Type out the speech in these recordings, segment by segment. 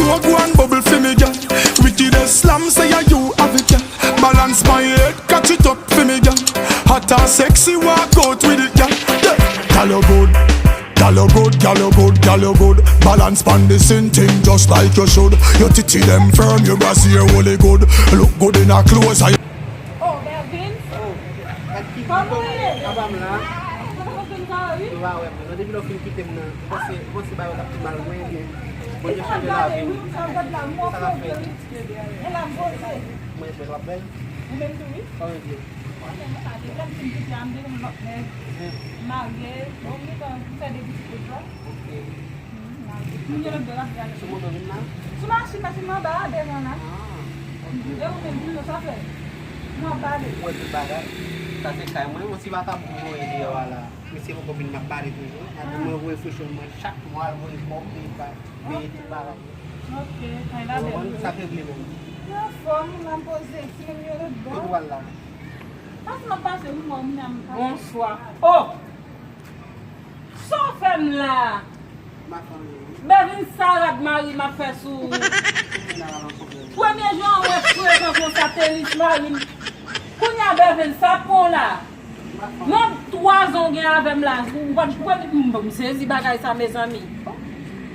know go and bubble for me, girl. Wickedest slam say you have it, girl. Balance my head, catch it up for me, girl. Hot and sexy, walk out with it, girl. Girl you good, girl you good, girl you good, girl you good. Balance pan the same thing just like you should. Your titty them firm, your brassiere holy good. Look good in a clothes. Oh, Melvin. Oh, kamu ni? Abang lah. Kamu tengah ni? Wow, nanti bila film kita na, você vai olhar para o meio. Quando eu Ela chegar lá, vai, viu? ela vai mau Salah kau fel. ela boleh. Mas pela bem. Bukan tu ni? Oh dia. Tadi kan pintu jam dia nak mage, boleh kan kita ada di situ. Okey. Ni jalan berat jalan. Semua dah benar. Semua masih ada ada mana? Dia mungkin tu sahaja. Mau balik. Buat ibarat. Tapi kamu masih baca buku ini awalnya. Mesti mau kopi makan itu. Ada mau buat fusion mau syak mau buat kopi ibarat. Okey, kaila dia. Sakit beli mau. Ya, form lampu sexy ni ada. Itu wala. Pas ma passe ou mon nam. Bonsoir. Oh. So femme là. Ma famille. Bevin salade Marie m'a fait sous. Premier jour on est pour satellite Marie. Kounya bevin sapon là. Non 3 ans gen avec là. Ou pas saisi bagay ça mes amis.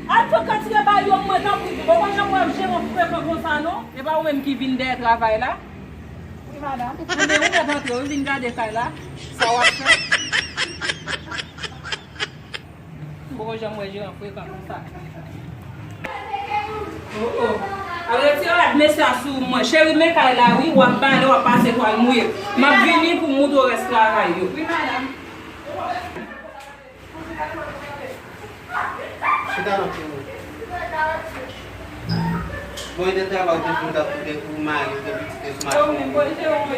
A peu quand il ba yo moi tant pour bon moi j'ai mon frère comme ça non. Et pas ou même qui vient de travail là. Oui madame. On est où rentrer, on vient garder ça là. Ça va faire. Bon j'aimerais j'ai un frère comme ça. Oh oh. Alors tu as mis ça sur moi. Chérie mais là oui, on va parler, on va passer quoi mouiller. M'a venir pour monter au restaurant yo. Oui madame. Sudah nak cium. Boleh dia trabalhar com tudo da com mais, da smart. Oh, me pode ter um.